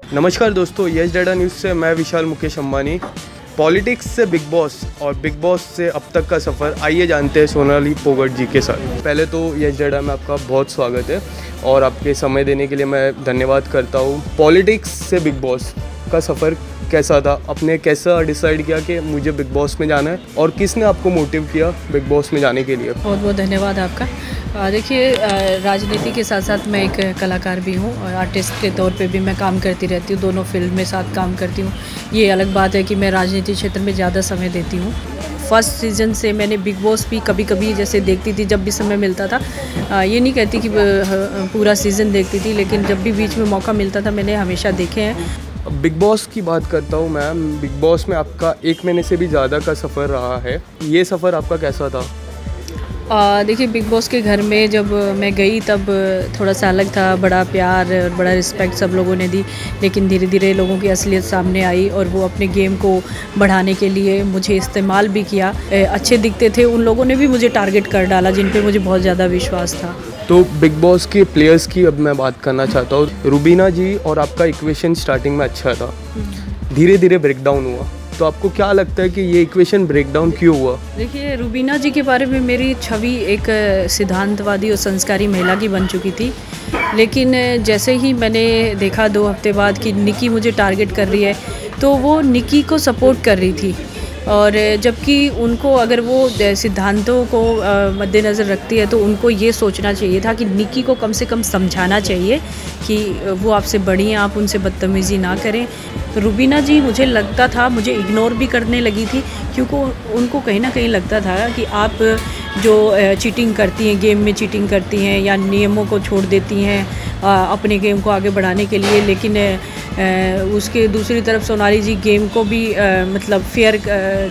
नमस्कार दोस्तों, yes data news से मैं विशाल मुकेश अंबानी। पॉलिटिक्स से बिग बॉस और बिग बॉस से अब तक का सफ़र, आइए जानते हैं सोनाली पोगट जी के साथ। पहले तो यस डाटा में आपका बहुत स्वागत है और आपके समय देने के लिए मैं धन्यवाद करता हूँ। पॉलिटिक्स से बिग बॉस का सफ़र कैसा था? आपने कैसा डिसाइड किया कि मुझे बिग बॉस में जाना है और किसने आपको मोटिव किया बिग बॉस में जाने के लिए? बहुत बहुत धन्यवाद आपका। देखिए, राजनीति के साथ साथ मैं एक कलाकार भी हूँ और आर्टिस्ट के तौर पे भी मैं काम करती रहती हूँ। दोनों फील्ड में साथ काम करती हूँ। ये अलग बात है कि मैं राजनीति क्षेत्र में ज़्यादा समय देती हूँ। फर्स्ट सीज़न से मैंने बिग बॉस भी कभी कभी जैसे देखती थी जब भी समय मिलता था। ये नहीं कहती कि पूरा सीज़न देखती थी, लेकिन जब भी बीच में मौका मिलता था मैंने हमेशा देखे हैं। बिग बॉस की बात करता हूँ मैम। बिग बॉस में आपका 1 महीने से भी ज़्यादा का सफ़र रहा है। ये सफ़र आपका कैसा था? देखिए, बिग बॉस के घर में जब मैं गई तब थोड़ा सा अलग था। बड़ा प्यार और बड़ा रिस्पेक्ट सब लोगों ने दी, लेकिन धीरे धीरे लोगों की असलियत सामने आई और वो अपने गेम को बढ़ाने के लिए मुझे इस्तेमाल भी किया। अच्छे दिखते थे उन लोगों ने भी मुझे टारगेट कर डाला जिन पे मुझे बहुत ज़्यादा विश्वास था। तो बिग बॉस के प्लेयर्स की अब मैं बात करना चाहता हूँ। रुबीना जी और आपका इक्वेशन स्टार्टिंग में अच्छा था, धीरे धीरे ब्रेकडाउन हुआ। तो आपको क्या लगता है कि ये इक्वेशन ब्रेकडाउन क्यों हुआ? देखिए, रुबीना जी के बारे में मेरी छवि एक सिद्धांतवादी और संस्कारी महिला की बन चुकी थी, लेकिन जैसे ही मैंने देखा 2 हफ्ते बाद कि निकी मुझे टारगेट कर रही है, तो वो निकी को सपोर्ट कर रही थी। और जबकि उनको अगर वो सिद्धांतों को मद्देनज़र रखती है तो उनको ये सोचना चाहिए था कि निकी को कम से कम समझाना चाहिए कि वो आपसे बड़ी हैं, आप उनसे बदतमीज़ी ना करें। रुबीना जी मुझे लगता था मुझे इग्नोर भी करने लगी थी, क्योंकि उनको कहीं ना कहीं लगता था कि आप जो चीटिंग करती हैं, गेम में चीटिंग करती हैं या नियमों को छोड़ देती हैं अपने गेम को आगे बढ़ाने के लिए। लेकिन उसके दूसरी तरफ सोनाली जी गेम को भी मतलब फेयर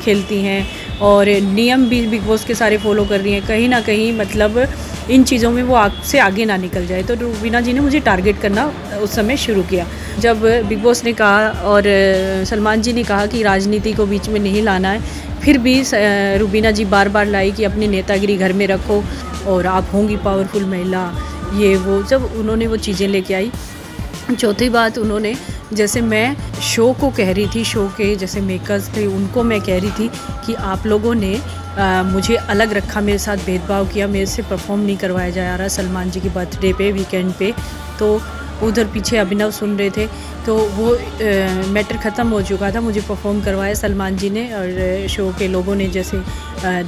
खेलती हैं और नियम भी बिग बॉस के सारे फॉलो कर रही हैं। कहीं ना कहीं मतलब इन चीज़ों में वो से आगे ना निकल जाए। तो रुबीना जी ने मुझे टारगेट करना उस समय शुरू किया। जब बिग बॉस ने कहा और सलमान जी ने कहा कि राजनीति को बीच में नहीं लाना है, फिर भी रुबीना जी बार बार लाई कि अपनी नेतागिरी घर में रखो और आप होंगी पावरफुल महिला, ये वो। जब उन्होंने वो चीज़ें लेके आई। चौथी बात, उन्होंने जैसे मैं शो को कह रही थी, शो के जैसे मेकर्स थे उनको मैं कह रही थी कि आप लोगों ने मुझे अलग रखा, मेरे साथ भेदभाव किया, मेरे से परफॉर्म नहीं करवाया जा रहा सलमान जी की बर्थडे पे, वीकेंड पे। तो उधर पीछे अभिनव सुन रहे थे, तो वो मैटर ख़त्म हो चुका था। मुझे परफॉर्म करवाया सलमान जी ने और शो के लोगों ने जैसे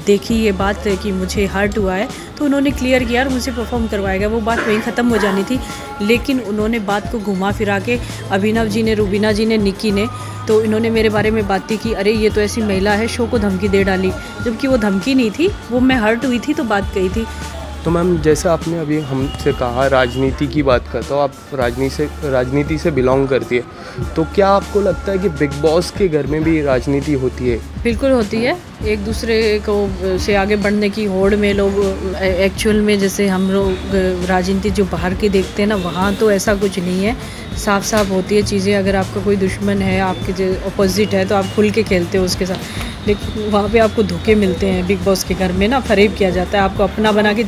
देखी ये बात कि मुझे हर्ट हुआ है, तो उन्होंने क्लियर किया और मुझे परफॉर्म करवाया गया। वो बात वहीं ख़त्म हो जानी थी, लेकिन उन्होंने बात को घुमा फिरा के अभिनव जी ने, रुबीना जी ने, निकी ने, तो इन्होंने मेरे बारे में बातें की। अरे ये तो ऐसी महिला है, शो को धमकी दे डाली, जबकि वो धमकी नहीं थी, वो मैं हर्ट हुई थी तो बात कही थी। तो मैम, जैसा आपने अभी हमसे कहा राजनीति की बात करता हूँ, आप राजनीति से बिलोंग करती है, तो क्या आपको लगता है कि बिग बॉस के घर में भी राजनीति होती है? बिल्कुल होती है। एक दूसरे को से आगे बढ़ने की होड़ में लोग एक्चुअल में, जैसे हम लोग राजनीति जो बाहर की देखते हैं ना, वहाँ तो ऐसा कुछ नहीं है। साफ साफ होती है चीज़ें। अगर आपका कोई दुश्मन है, आपके जो अपोजिट है, तो आप खुल के खेलते हो उसके साथ। लेकिन वहाँ पे आपको धोखे मिलते हैं। बिग बॉस के घर में ना फरेब किया जाता है, आपको अपना बना के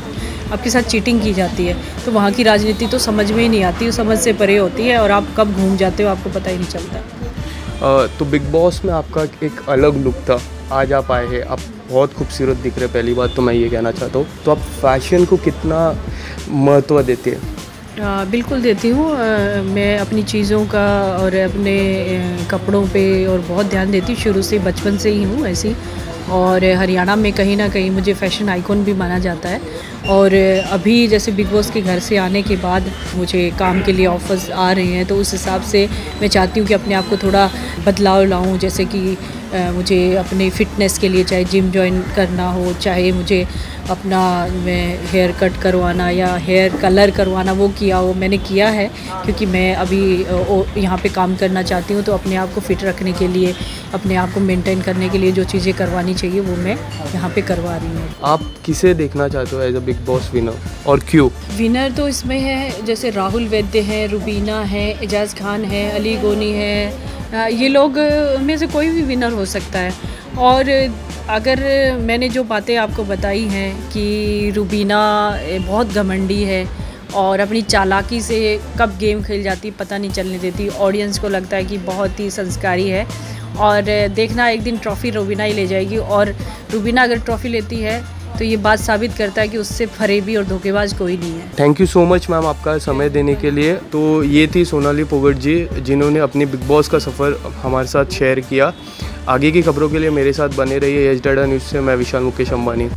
आपके साथ चीटिंग की जाती है। तो वहाँ की राजनीति तो समझ में ही नहीं आती, समझ से परे होती है और आप कब घूम जाते हो आपको पता ही नहीं चलता। तो बिग बॉस में आपका एक अलग लुक था, आज आप आए हैं, आप बहुत खूबसूरत दिख रहे हैं। पहली बात तो मैं ये कहना चाहता हूँ। तो आप फैशन को कितना महत्व देते हैं? बिल्कुल देती हूँ। मैं अपनी चीज़ों का और अपने कपड़ों पे और बहुत ध्यान देती हूँ, शुरू से, बचपन से ही हूँ ऐसी। और हरियाणा में कहीं ना कहीं मुझे फ़ैशन आइकॉन भी माना जाता है। और अभी जैसे बिग बॉस के घर से आने के बाद मुझे काम के लिए ऑफर्स आ रहे हैं, तो उस हिसाब से मैं चाहती हूँ कि अपने आप को थोड़ा बदलाव लाऊं। जैसे कि मुझे अपने फ़िटनेस के लिए चाहे जिम जॉइन करना हो, चाहे मुझे अपना हेयर कट करवाना या हेयर कलर करवाना वो किया हो, मैंने किया है। क्योंकि मैं अभी यहाँ पे काम करना चाहती हूँ, तो अपने आप को फ़िट रखने के लिए, अपने आप को मेंटेन करने के लिए जो चीज़ें करवानी चाहिए वो मैं यहाँ पे करवा रही हूँ। आप किसे देखना चाहते हो as a Bigg Boss winner और क्यों? विनर तो इसमें है जैसे राहुल वैद्य है, रुबीना है, एजाज़ खान है, अली गोनी है। ये लोग में से कोई भी विनर हो सकता है। और अगर मैंने जो बातें आपको बताई हैं कि रुबीना बहुत घमंडी है और अपनी चालाकी से कब गेम खेल जाती पता नहीं चलने देती। ऑडियंस को लगता है कि बहुत ही संस्कारी है और देखना एक दिन ट्रॉफ़ी रुबीना ही ले जाएगी। और रुबीना अगर ट्रॉफ़ी लेती है तो ये बात साबित करता है कि उससे फरेबी और धोखेबाज कोई नहीं है। Thank you so much ma'am आपका समय देने के लिए। तो ये थी सोनाली पोगट जी जिन्होंने अपनी बिग बॉस का सफ़र हमारे साथ शेयर किया। आगे की खबरों के लिए मेरे साथ बने रहिए। यस डाडा न्यूज़ से मैं विशाल मुकेश अंबानी।